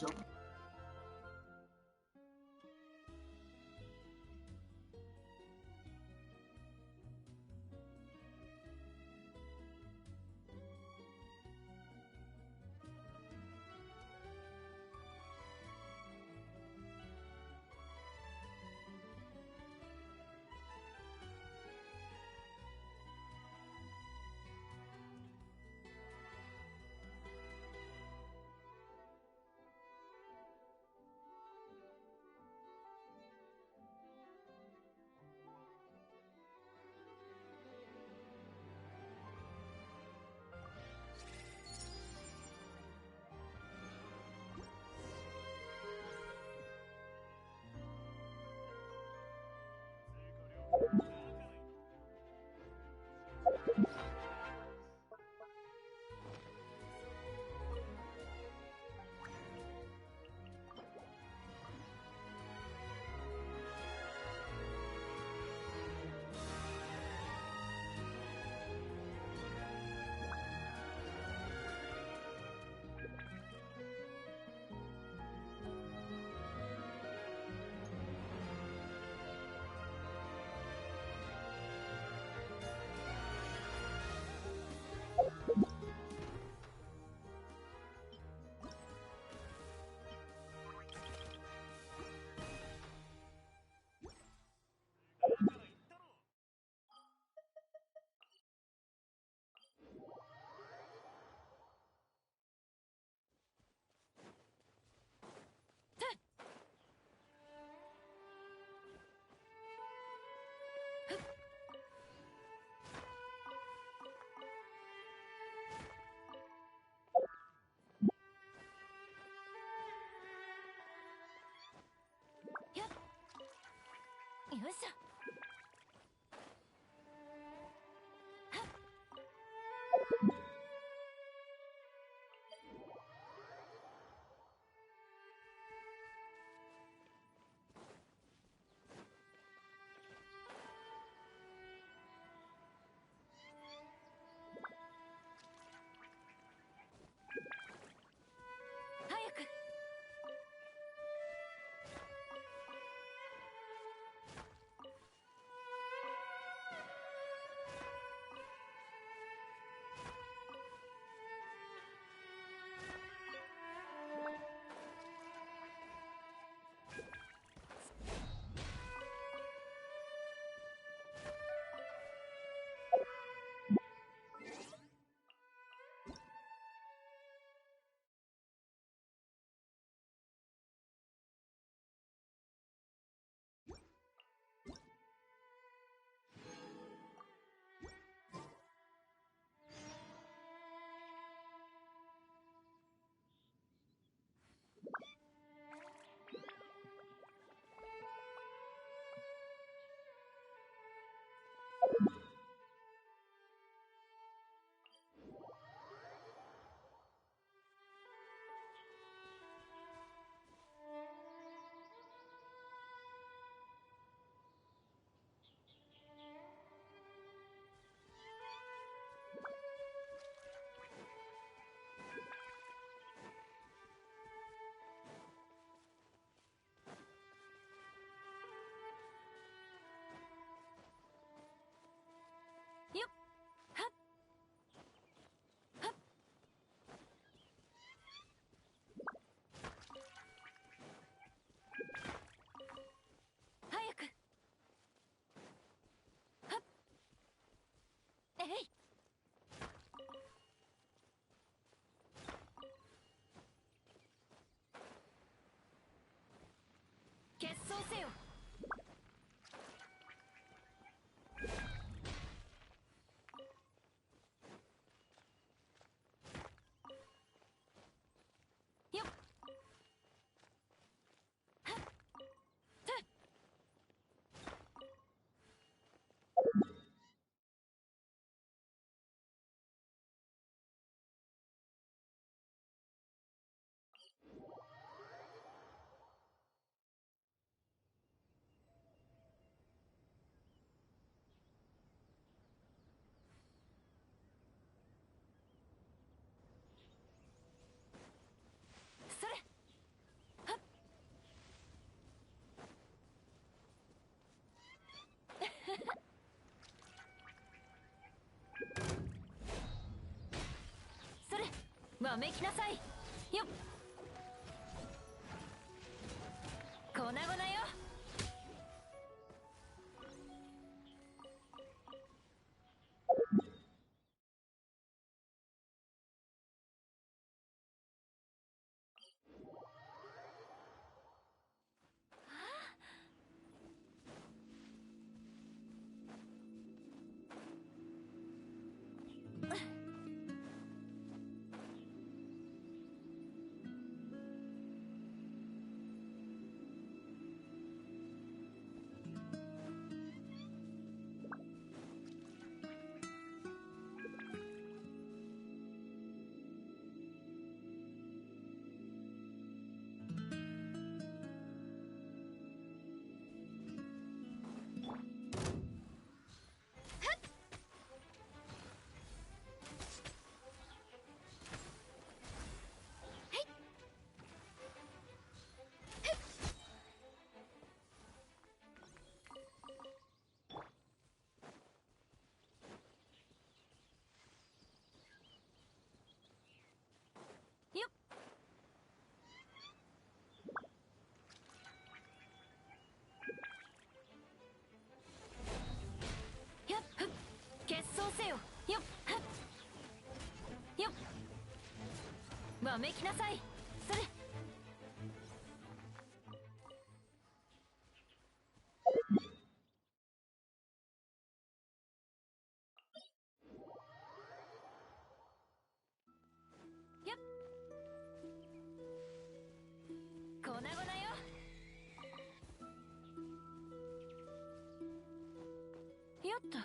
よいしょ。早く。よっ。はっはっ。早く。はっ。えい。決闘せよ。よっ。はっ。ふっ。わめきなさいよっ。粉々よ。よっ。やっふっ決闘せよよっはっよっ。わめきなさいそれ。やっ粉々よ。よっと。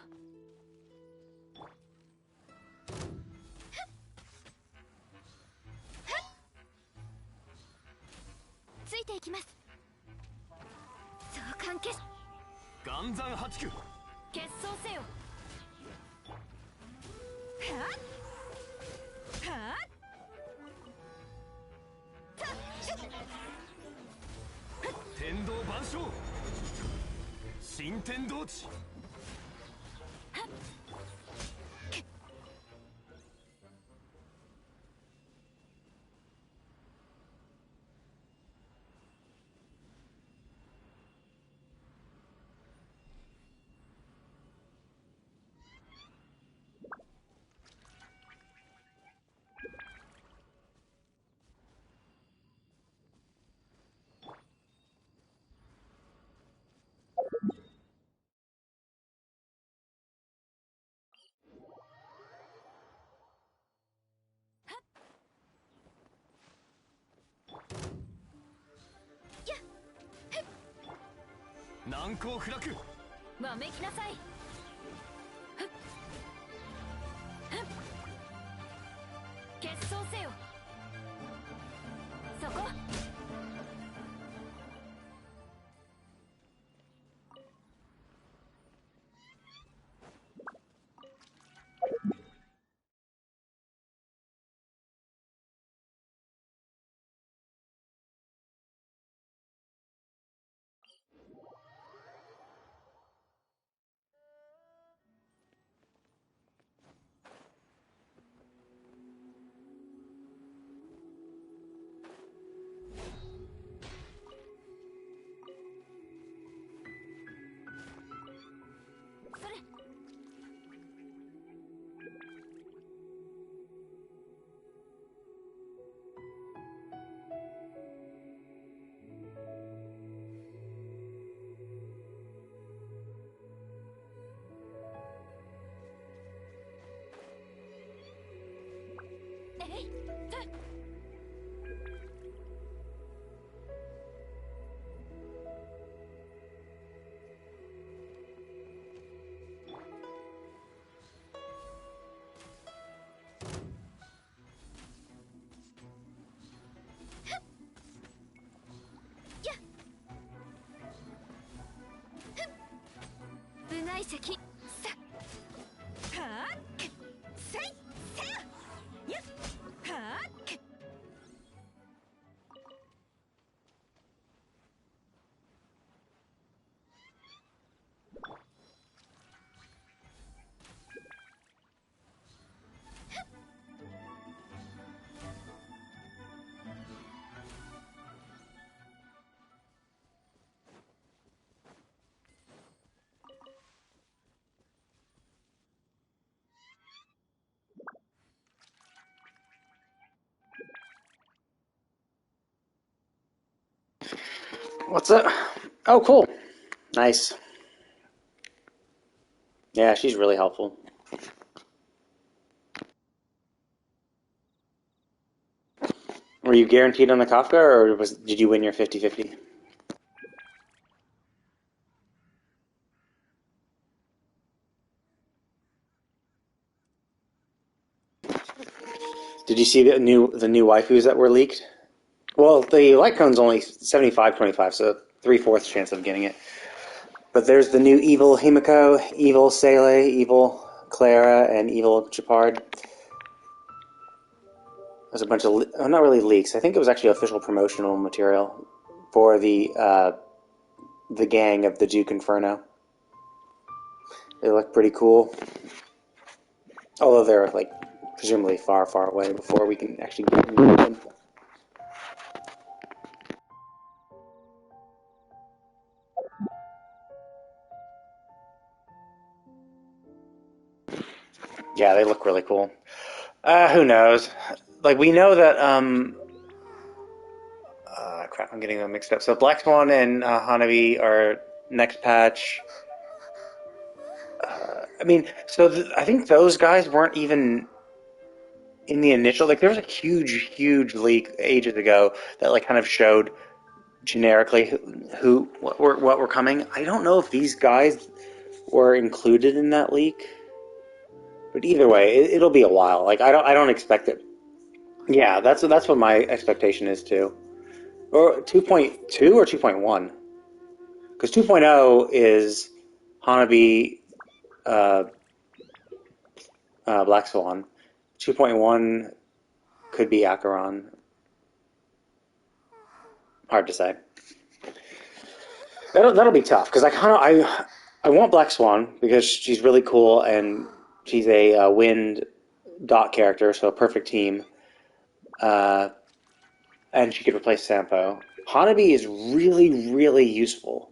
ついていきます。相関決岩山八九。決闘せよ。はっはっ天道万象。新天道地。難攻不落。わめきなさい。ふっふっ決闘せよ。そこ。それ。えいと。部外石さはあせいせややっはあ What's up? Oh, cool. Nice. Yeah, she's really helpful. Were you guaranteed on the Kafka, or did you win your 50-50? Did you see the new waifus that were leaked? Well, the light cone's only 75-25, so 3/4 chance of getting it. But there's the new evil Himiko, evil Sele, evil Clara, and evil Chapard. There's a bunch of not really leaks. I think it was actually official promotional material for the gang of the Duke Inferno. They look pretty cool, although they're like presumably far, far away before we can actually get them. Yeah, they look really cool. Who knows? Like, we know that, crap, I'm getting them mixed up. So Black Swan and Hanabi are next patch. I mean, I think those guys weren't even in the initial, like, there was a huge, huge leak ages ago that, like, kind of showed generically what were coming. I don't know if these guys were included in that leak. But either way, it'll be a while. Like, I don't expect it. Yeah, that's what my expectation is too. Or 2.2 or 2.1? Because 2.0 is Hanabi, uh, Black Swan. 2.1 could be Acheron. Hard to say. That'll be tough because I want Black Swan because she's really cool and she's a wind dot character, so a perfect team. And she could replace Sampo. Hanabi is really, really useful.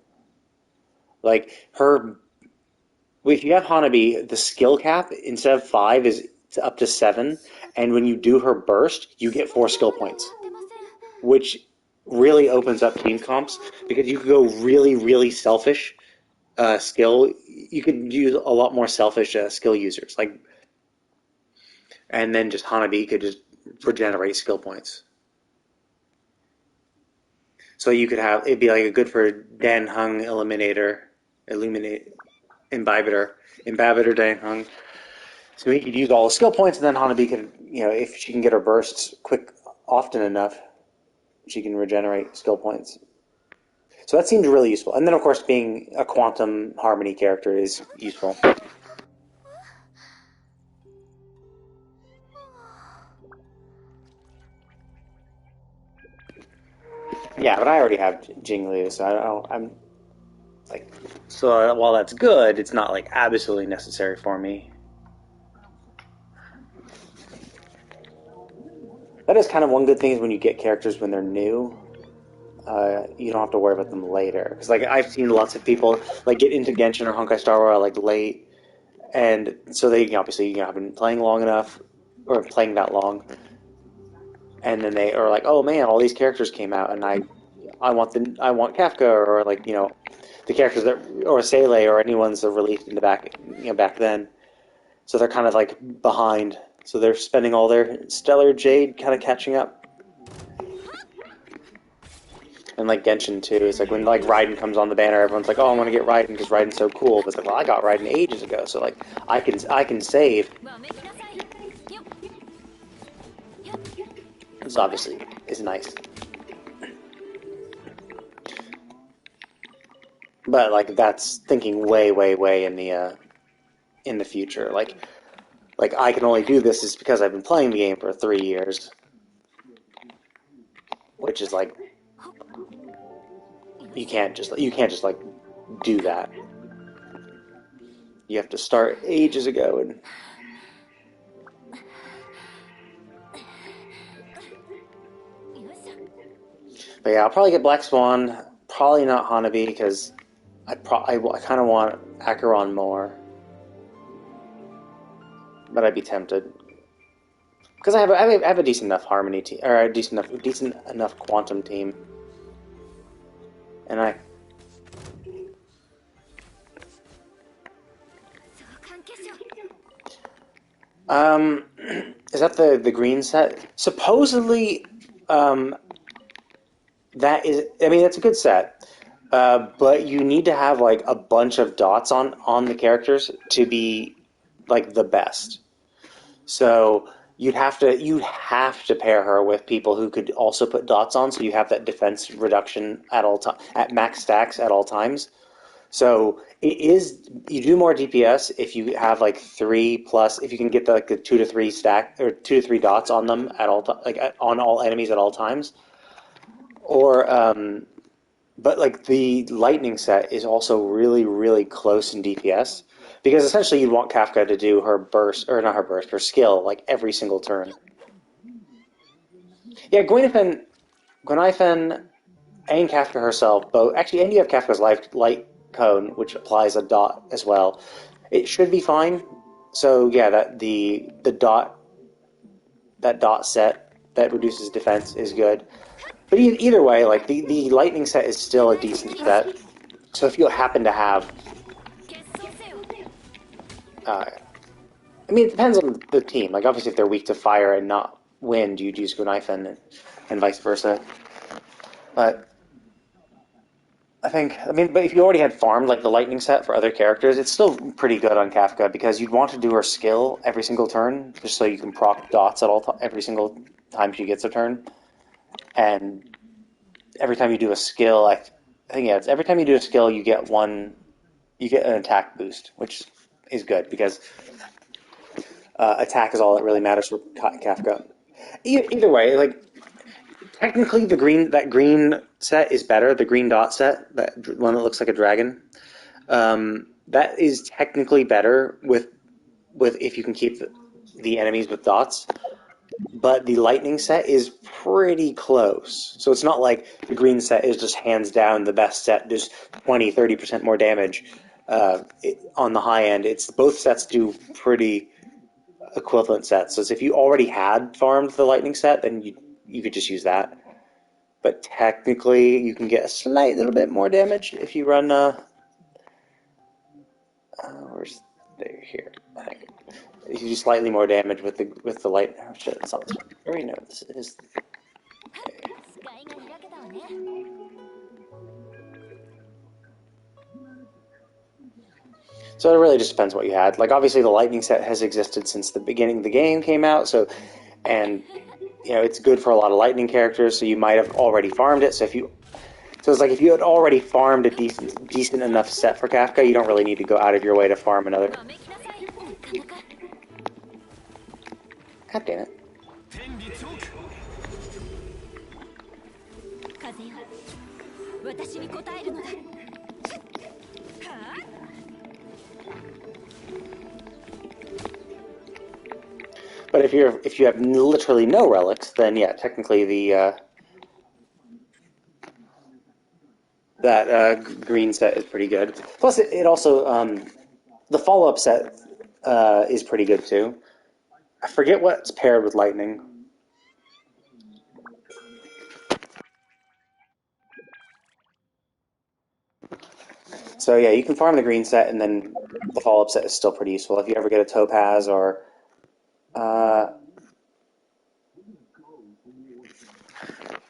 Like, if you have Hanabi, the skill cap instead of 5 is up to 7, and when you do her burst, you get 4 skill points, which really opens up team comps because you could go really, really selfish skill. You could use a lot more selfish skill users, like, and then just Hanabi could just regenerate skill points. So you could have it'd be like a good for Dan Hung Imbibitor Dan Hung. So he could use all the skill points, and then Hanabi could, if she can get her bursts quick often enough, she can regenerate skill points. So that seems really useful. And then, of course, being a quantum harmony character is useful. Yeah, but I already have Jinglu, so I'm like, so while that's good, it's not like absolutely necessary for me. That is kind of one good thing is when you get characters when they're new, you don't have to worry about them later. Because like I've seen lots of people like get into Genshin or Honkai Star Rail like late, and so they obviously have been playing long enough or playing that long, and then they are like, oh man, all these characters came out, and I want Kafka or like the characters that or Sele or anyone's that released in the back then. So they're kind of like behind. So they're spending all their Stellar Jade kind of catching up. And like Genshin too, it's like when like Raiden comes on the banner, everyone's like, "Oh, I want to get Raiden because Raiden's so cool." But it's like, well, I got Raiden ages ago, so like I can save. This obviously is nice, but like that's thinking way, way, way in the future. Like I can only do this is because I've been playing the game for 3 years, which is like you can't just like do that. You have to start ages ago and. But yeah, I'll probably get Black Swan. Probably not Hanabi because I kind of want Acheron more, but I'd be tempted because I have a decent enough harmony team or a decent enough quantum team. And I 召喚結晶 is that the green set? Supposedly, that is. I mean, it's a good set, but you need to have like a bunch of dots on the characters to be like the best. So you'd have to pair her with people who could also put dots on, so you have that defense reduction at all time at max stacks at all times. So it is you do more DPS if you have like 3 plus if you can get like the 2 to 3 stack or 2 to 3 dots on them at all on all enemies at all times. Or but like the lightning set is also really close in DPS because essentially you want Kafka to do her burst or not her burst her skill like every single turn. Yeah, Gwenithan and Kafka herself both actually, and you have Kafka's light cone, which applies a dot as well. It should be fine. So yeah, that the dot that dot set that reduces defense is good. But either way, like the lightning set is still a decent set. So if you happen to have, 結晶せよ uh, I mean, it depends on the team. Like obviously, if they're weak to fire and not wind, you'd use Gunaifen and vice versa. But I mean, but if you already had farmed like the lightning set for other characters, it's still pretty good on Kafka because you'd want to do her skill every single turn, just so you can proc dots at every single time she gets a turn. And every time you do a skill, I think yeah, it's every time you do a skill, you get an attack boost, which is good because attack is all that really matters for Kafka. Either way, like technically, that green set is better. The green dot set, that one that looks like a dragon, that is technically better with if you can keep the enemies with dots. But the lightning set is pretty close. So it's not like the green set is just hands down the best set, just 20-30% more damage on the high end. It's both sets do pretty equivalent sets. So if you already had farmed the lightning set, then you could just use that. But technically, you can get a slight little bit more damage if you run. Where's there here? I think you do slightly more damage with the light. Oh, shit, it's not this one. Or no, this is. 視界が開けたわね So it really just depends what you had. Like obviously, the lightning set has existed since the beginning of the game came out. So, and it's good for a lot of lightning characters. So you might have already farmed it. So it's like if you had already farmed a decent enough set for Kafka, you don't really need to go out of your way to farm another. わめきなさいなかなか God damn it. 天理チョーク 風よ私に応えるのだはあ But if you have literally no relics, then yeah, technically that green set is pretty good. Plus, it also the follow up set is pretty good too. I forget what's paired with lightning. So yeah, you can farm the green set, and then the follow up set is still pretty useful if you ever get a topaz or.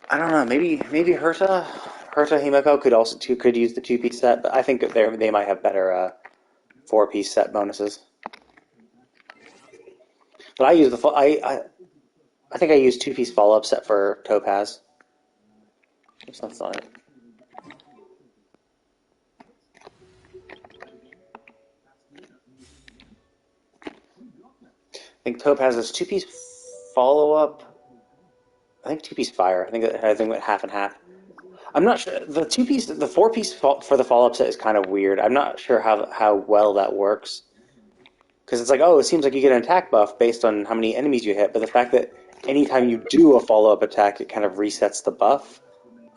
I don't know. Maybe Herta Himeko could use the 2-piece set, but I think that they might have better 4-piece set bonuses. But I use I think I use 2-piece follow up set for Topaz. Oops, that's not it. I think Topaz is 2-piece follow up. I think 2-piece fire. I think it went half and half. I'm not sure. The 4-piece for the follow up set is kind of weird. I'm not sure how well that works. Because it's like, oh, it seems like you get an attack buff based on how many enemies you hit, but the fact that anytime you do a follow up attack, it kind of resets the buff.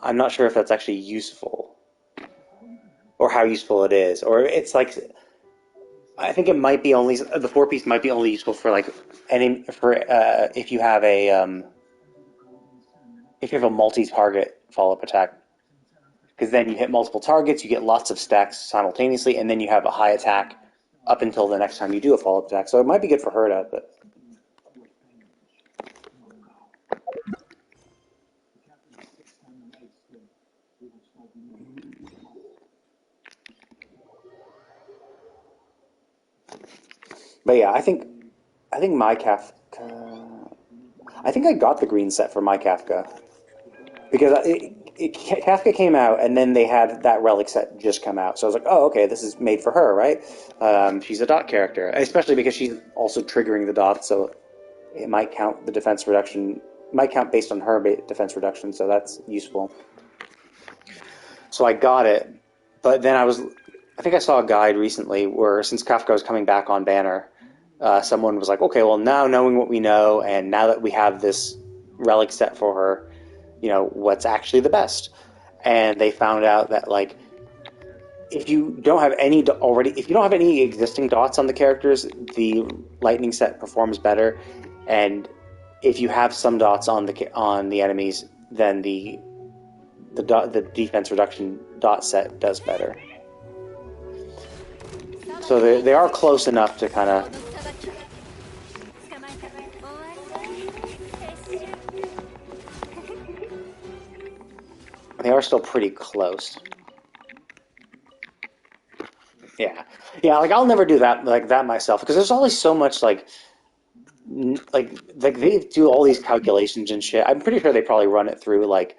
I'm not sure if that's actually useful, or how useful it is, or it's like. I think it might be only the 4-piece might be only useful for like if you have a multi-target follow-up attack, because then you hit multiple targets, you get lots of stacks simultaneously, and then you have a high attack up until the next time you do a follow-up attack. So it might be good for her to, but yeah, I think my Kafka. I think I got the green set for my Kafka because Kafka came out and then they had that relic set just come out. So I was like, oh, okay, this is made for her, right? She's a dot character, especially because she's also triggering the dots, so it might count the defense reduction, might count based on her defense reduction, so that's useful. So I got it, but then I think I saw a guide recently where since Kafka was coming back on banner, someone was like, okay, well now knowing what we know and now that we have this relic set for her, what's actually the best? And they found out that like if you don't have any existing dots on the characters, the lightning set performs better, and if you have some dots on the enemies, then the defense reduction dot set does better. So they are close enough to kind of. They are still pretty close. Yeah, like I'll never do that like that myself because there's always so much like they do all these calculations and shit. I'm pretty sure they probably run it through like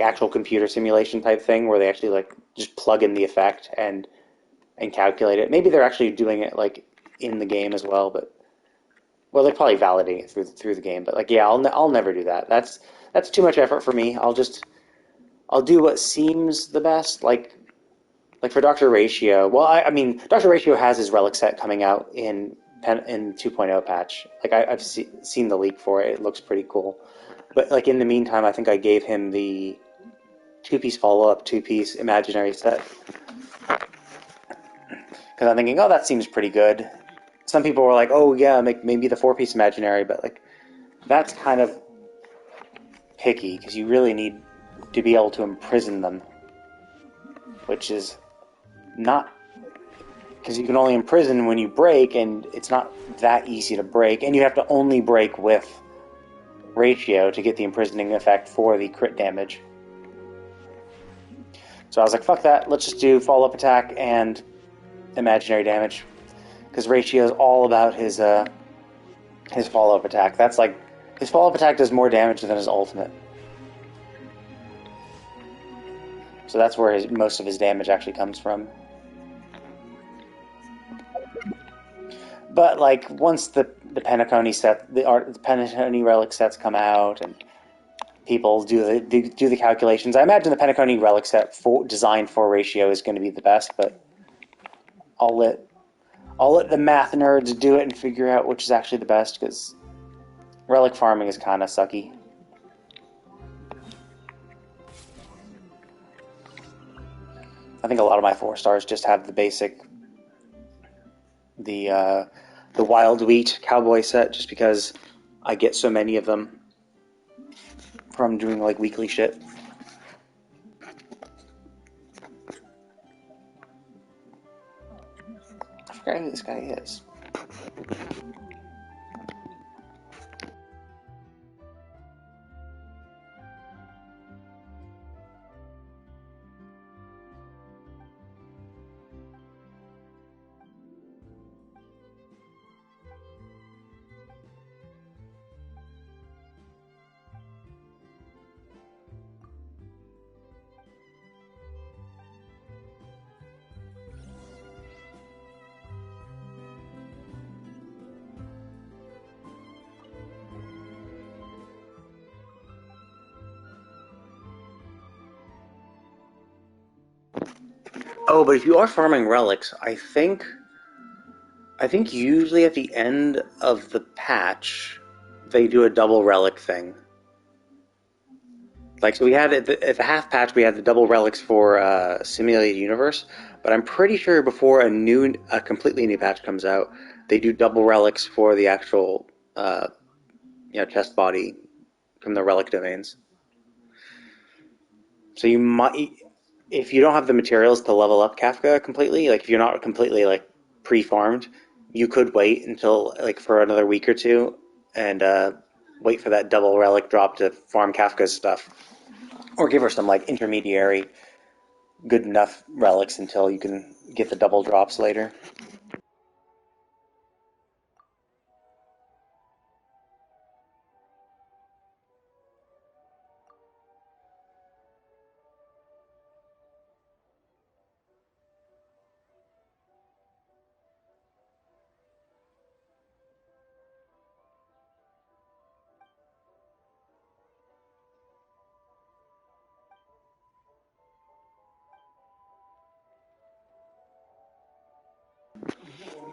actual computer simulation type thing where they actually like just plug in the effect and calculate it. Maybe they're actually doing it like in the game as well, but they're probably validating it through the game. But like yeah, I'll never do that. That's too much effort for me. I'll do what seems the best, like for Dr. Ratio. Well, I mean, Dr. Ratio has his relic set coming out in 2.0 patch. Like I've seen the leak for it. It looks pretty cool. But like in the meantime, I think I gave him the 2-piece follow-up, 2-piece imaginary set. Because I'm thinking, oh, that seems pretty good. Some people were like, oh yeah, maybe the 4-piece imaginary, but like that's kind of picky because you really need to be able to imprison them, which is not because you can only imprison when you break, and it's not that easy to break, and you have to only break with Ratio to get the imprisoning effect for the crit damage. So I was like, fuck that, let's just do follow-up attack and imaginary damage, because Ratio is all about his follow-up attack. That's like his follow-up attack does more damage than his ultimate. So that's where most of his damage actually comes from. But like once the Penacony set, the Penacony relic sets come out, and people do the calculations, I imagine the Penacony relic set designed for Ratio is going to be the best. But I'll let the math nerds do it and figure out which is actually the best, because relic farming is kind of sucky. I think a lot of my 4-stars just have the basic, the wild wheat cowboy set, just because I get so many of them from doing like weekly shit. I forgot who this guy is. Oh, but if you are farming relics, I think usually at the end of the patch, they do a double relic thing. Like, so we had at the half patch, we had the double relics for Simulated Universe, but I'm pretty sure before a completely new patch comes out, they do double relics for the actual chest body from the relic domains. So you might, if you don't have the materials to level up Kafka completely, like if you're not completely like pre-farmed, you could wait until like for another week or two and wait for that double relic drop to farm Kafka's stuff, or give her some like intermediary good enough relics until you can get the double drops later.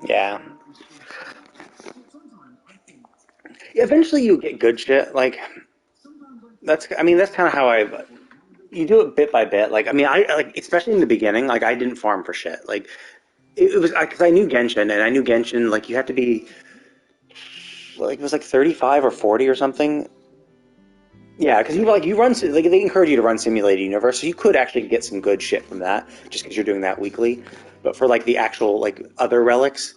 Yeah. Eventually you get good shit. Like that's kind of how you do it bit by bit. Like, I mean, I like, especially in the beginning, like I didn't farm for shit. Like it was because I knew Genshin, and I knew Genshin. Like you have to be like it was like 35 or 40 or something. Yeah, because you run like they encourage you to run simulated universe, so you could actually get some good shit from that just because you're doing that weekly. But for like the actual like other relics,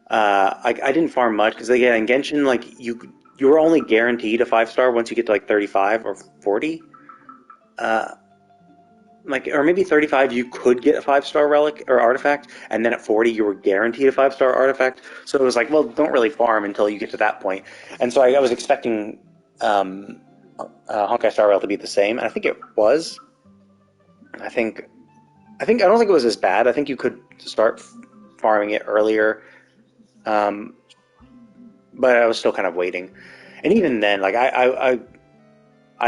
I didn't farm much because again in Genshin like you were only guaranteed a 5-star once you get to like 35 or 40. Uh, like or maybe 35 you could get a 5-star relic or artifact, and then at 40 you were guaranteed a 5-star artifact. So it was like, well, don't really farm until you get to that point. And so I was expecting Honkai Star Rail to be the same, and I think it was. I think I don't think it was as bad. I think you could start farming it earlier, um, but I was still kind of waiting. And even then, like I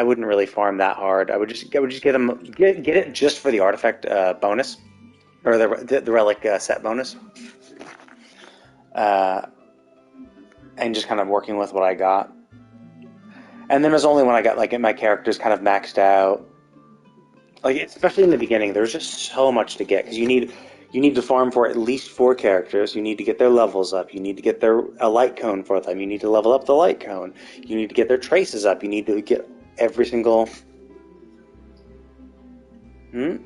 wouldn't really farm that hard. I would just get it just for the artifact bonus or the relic set bonus, uh, and just kind of working with what I got. And then it was only when I got like my characters kind of maxed out, like especially in the beginning, there's just so much to get because you need to farm for at least 4 characters. You need to get their levels up. You need to get a light cone for them. You need to level up the light cone. You need to get their traces up. You need to get every single. I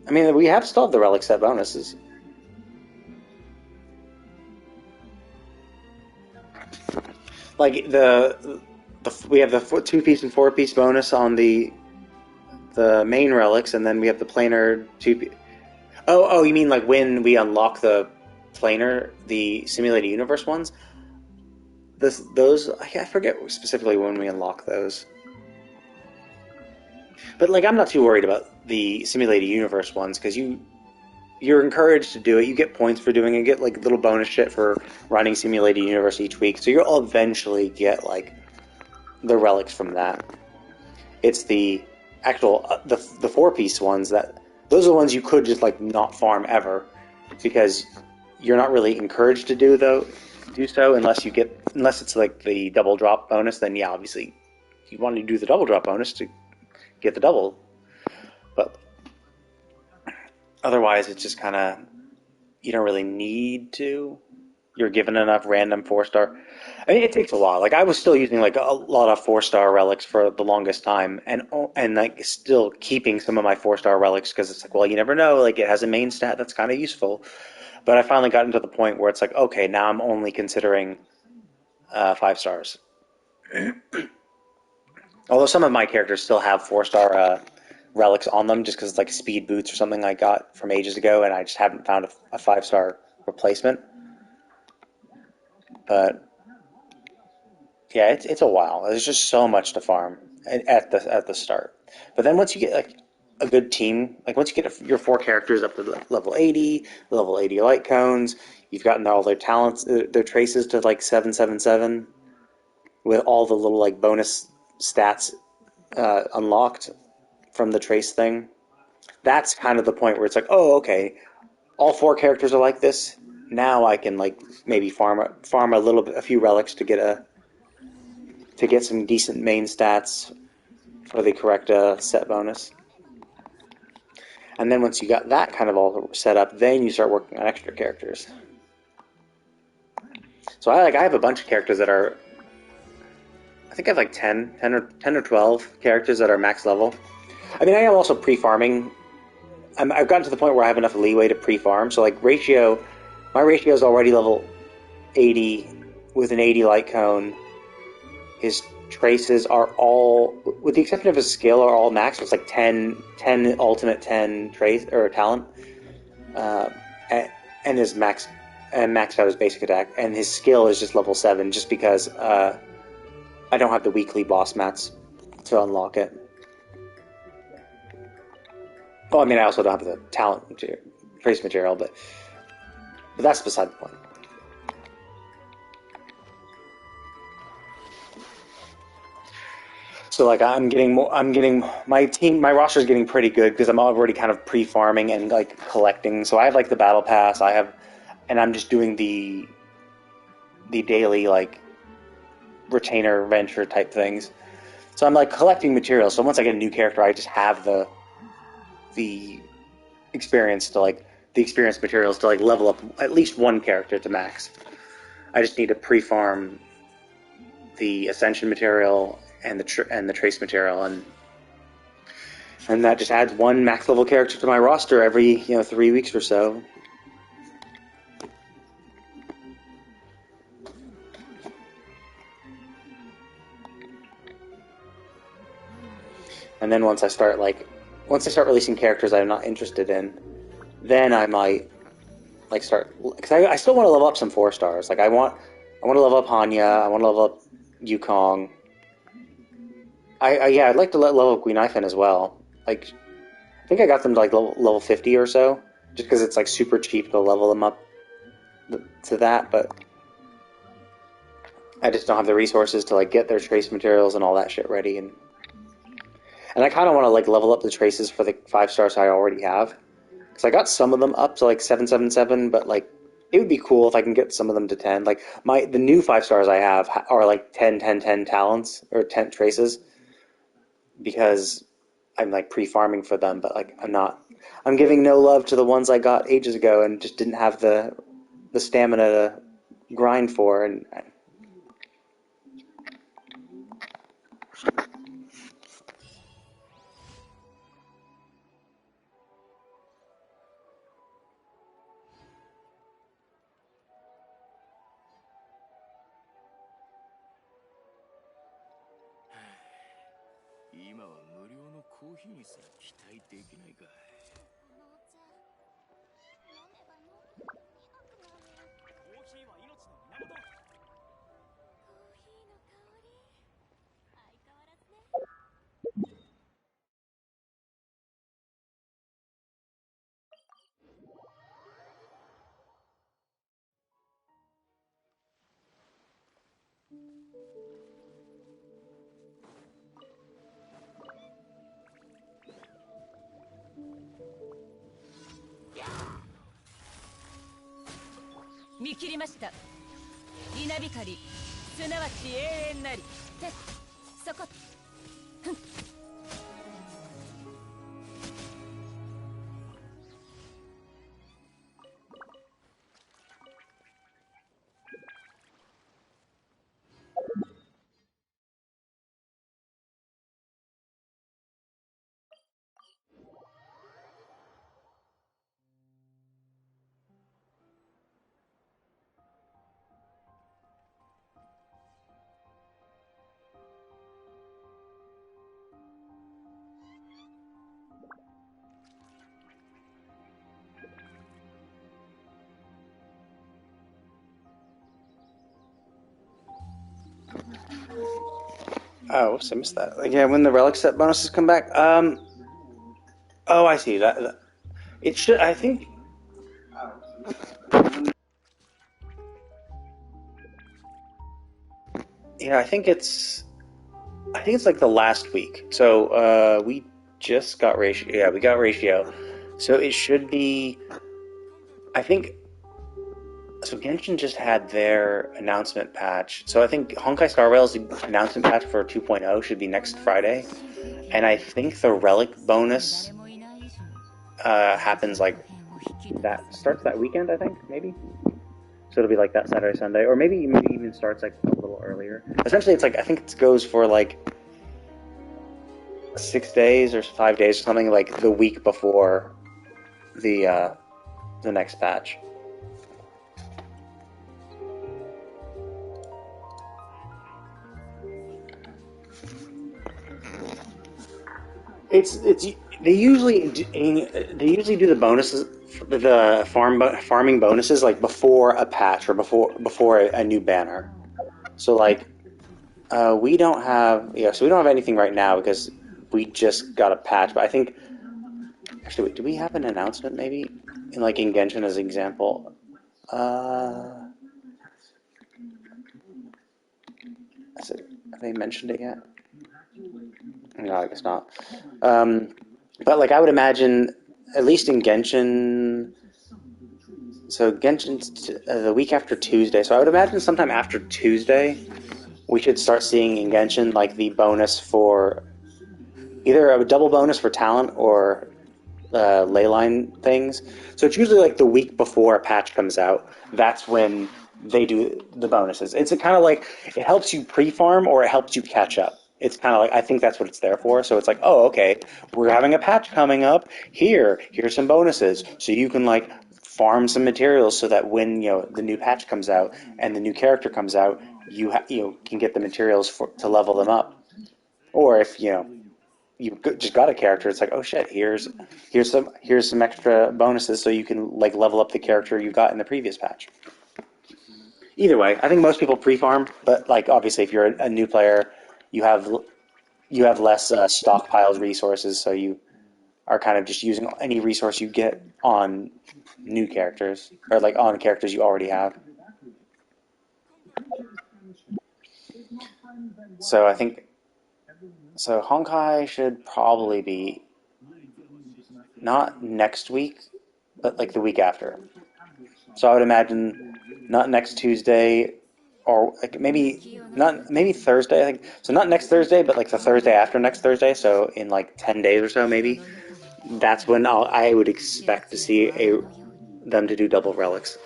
mean, we have still have the relic set bonuses. Like we have the 2-piece and 4-piece bonus on the main relics, and then we have the planar 2-piece. Oh, you mean like when we unlock the planar, the simulated universe ones? Those I forget specifically when we unlock those. But like I'm not too worried about the simulated universe ones because you're encouraged to do it. You get points for doing it. You get like little bonus shit for running simulated universe each week. So you'll eventually get like the relics from that. It's the actual the 4-piece ones that those are the ones you could just like not farm ever because you're not really encouraged to do so unless it's like the double drop bonus. Then yeah, obviously you want to do the double drop bonus to get the double, but otherwise it's just kind of you don't really need to. You're given enough random 4-star. I mean, it takes a while. Like I was still using like a lot of 4-star relics for the longest time, and like still keeping some of my 4-star relics because it's like, well, you never know. Like it has a main stat that's kind of useful. But I finally got into the point where it's like, okay, now I'm only considering 5 stars. Although some of my characters still have 4-star relics on them, just because it's like speed boots or something I got from ages ago, and I just haven't found a 5-star replacement. But yeah, it's a while. There's just so much to farm at the start. But then once you get like a good team, like once you get your 4 characters up to level 80, level 80 light cones, you've gotten all their talents, their traces to like 777 with all the little like bonus stats unlocked from the trace thing. That's kind of the point where it's like, oh, okay, all 4 characters are like this. Now I can like maybe farm a few relics to get some decent main stats for the correct set bonus. And then once you got that kind of all set up, then you start working on extra characters. So I have a bunch of characters that are, I think I have like 10 or 12 characters that are max level. I mean, I am also pre-farming. I've gotten to the point where I have enough leeway to pre-farm. So like my ratio is already level 80 with an 80 light cone. His traces are all, with the exception of his skill, are all max. It's like 10 ultimate, 10 trace or talent, uh, and his maxed out his basic attack. And his skill is just level 7, just because I don't have the weekly boss mats to unlock it. Well, I mean, I also don't have the talent material, trace material, but that's beside the point. So like I'm getting my roster is getting pretty good because I'm already kind of pre-farming and like collecting. So I have like the battle pass, and I'm just doing the daily like retainer venture type things. So I'm like collecting material. So once I get a new character, I just have the experience to like the experience materials to like level up at least one character to max. I just need to pre-farm the ascension material and the trace material, and that just adds one max level character to my roster every 3 weeks or so. And then once I start releasing characters I'm not interested in, then I might like start, because I still want to level up some 4-stars. Like I want to level up Hanya, I want to level up Yukong. I'd like to level up Guinaifen as well. Like I think I got them to like level 50 or so, just because it's like super cheap to level them up to that, but I just don't have the resources to like get their trace materials and all that shit ready, and I kind of want to like level up the traces for the 5-stars I already have, because I got some of them up to like 777, but like it would be cool if I can get some of them to 10. Like the new 5-stars I have are like 10 talents or 10 traces, because I'm like pre-farming for them, but like I'm giving no love to the ones I got ages ago and just didn't have the stamina to grind for. And見切りました。稲光、すなわち永遠なり。て、そこ。ふん。oh, whoops, I missed that. Like, yeah, when the relic set bonuses come back. Oh, I see that. It should. I think. Yeah, I think it's like the last week. So we just got ratio. Yeah, we got ratio. So it should be. I think. So Genshin just had their announcement patch. So I think Honkai Star Rail's announcement patch for 2.0 should be next Friday, and I think the relic bonus happens like starts that weekend. I think maybe. So it'll be like that Saturday, Sunday, or maybe even starts like a little earlier. Essentially, it's like I think it goes for like 6 days or 5 days or something, like the week before the uh, the next patch. It's they usually do the bonuses, the farming bonuses, like before a patch or before a new banner. So like we don't have, yeah, so we don't have anything right now because we just got a patch. But I think actually, wait, do we have an announcement maybe in Genshin as an example? Uh, have they mentioned it yet? No, I guess not. Um, but like I would imagine, at least in Genshin, so Genshin's the week after Tuesday. So I would imagine sometime after Tuesday, we should start seeing in Genshin like the bonus for either a double bonus for talent or leyline things. So it's usually like the week before a patch comes out. That's when they do the bonuses. It's kind of like it helps you pre-farm or it helps you catch up. It's kind of like I think that's what it's there for. So it's like, oh, okay, we're having a patch coming up. Here's some bonuses, so you can like farm some materials so that when the new patch comes out and the new character comes out, you can get the materials to level them up. Or if you just got a character, it's like, oh shit, here's some extra bonuses so you can like level up the character you got in the previous patch. Either way, I think most people pre-farm, but like obviously if you're a new player, you have you have less stockpiled resources, so you are kind of just using any resource you get on new characters or like on characters you already have. So I think Honkai should probably be not next week, but like the week after. So I would imagine not next Tuesday, or like maybe Thursday. I think so. Not next Thursday, but like the Thursday after next Thursday. So in like 10 days or so, maybe that's when I would expect to see them to do double relics.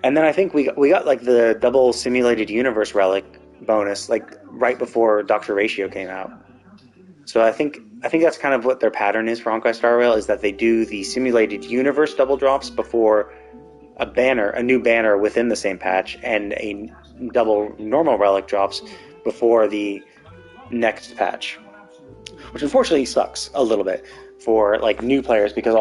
And then I think we got like the double simulated universe relic bonus like right before Doctor Ratio came out. So I think that's kind of what their pattern is for Honkai Star Rail, is that they do the simulated universe double drops before a new banner within the same patch, and a double normal relic drops before the next patch, which unfortunately sucks a little bit for like new players because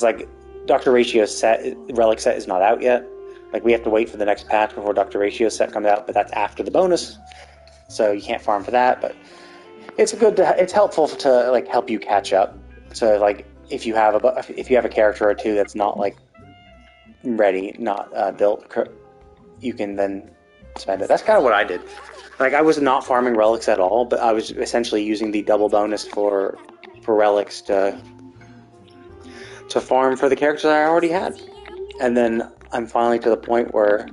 like Doctor Ratio's set relic set is not out yet. Like we have to wait for the next patch before Doctor Ratio's set comes out, but that's after the bonus, so you can't farm for that. But it's helpful to like help you catch up. So like if you have a character or two that's not like ready, not built, you can then spend it. That's kind of what I did. Like I was not farming relics at all, but I was essentially using the double bonus for relics to farm for the characters I already had. And then I'm finally to the point where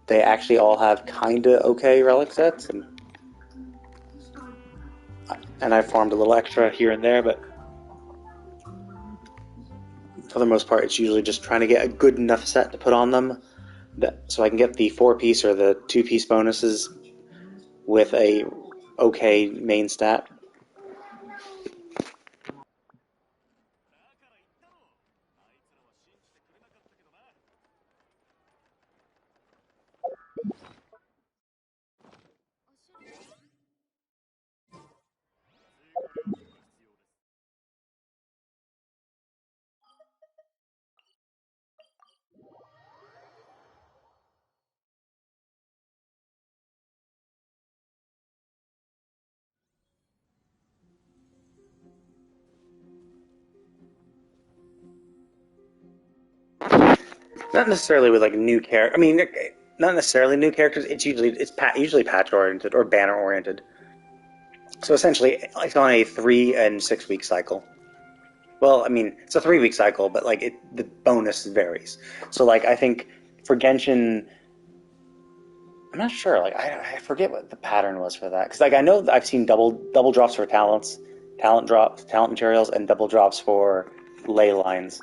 they actually all have kinda okay relic sets, and I farmed a little extra here and there, but for the most part, it's usually just trying to get a good enough set to put on them, so I can get the 4-piece or the 2-piece bonuses with a okay main stat. Not necessarily with like new character. I mean, not necessarily new characters. Usually patch oriented or banner oriented. So essentially, it's on a 3 and 6 week cycle. Well, I mean, it's a 3 week cycle, but like the bonus varies. So like I think for Genshin, I'm not sure. Like I forget what the pattern was for that, because like I know I've seen double drops for talent drops, talent materials, and double drops for ley lines.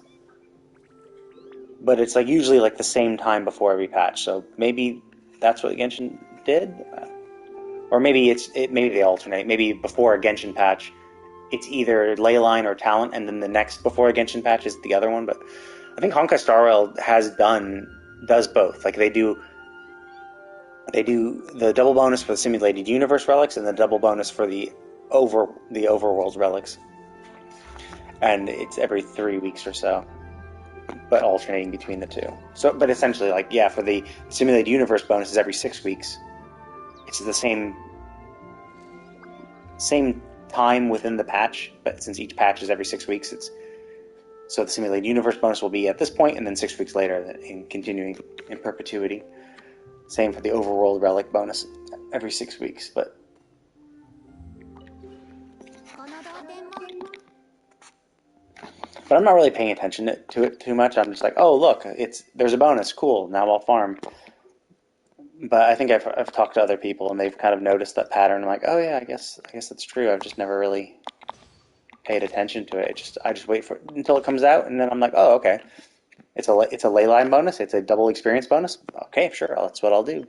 But it's like usually like the same time before every patch. So maybe that's what Genshin did, or maybe maybe they alternate. Maybe before a Genshin patch, it's either Leyline or Talent, and then the next before a Genshin patch is the other one. But I think Honkai Star Rail does both. Like they do the double bonus for the simulated universe relics and the double bonus for the overworld relics, and it's every 3 weeks or so, but alternating between the two. So, but essentially, like for the simulated universe bonus is every 6 weeks. It's the same time within the patch, but since each patch is every 6 weeks, so the simulated universe bonus will be at this point, and then 6 weeks later, in continuing in perpetuity. Same for the overworld relic bonus every 6 weeks, but I'm not really paying attention to it too much. I'm just like, oh look, there's a bonus, cool. Now I'll farm. But I think I've talked to other people and they've kind of noticed that pattern. I'm like, oh yeah, I guess that's true. I've just never really paid attention to it. I just wait for it until it comes out, and then I'm like, oh okay, it's a leyline bonus. It's a double experience bonus. Okay, sure, that's what I'll do.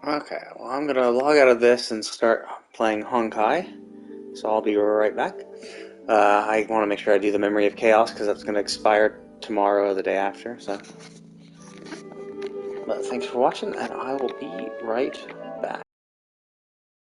Okay, well I'm gonna log out of this and start playing Honkai, so I'll be right back. I want to make sure I do the Memory of Chaos because that's going to expire tomorrow or the day after, so But thanks for watching, and I will be right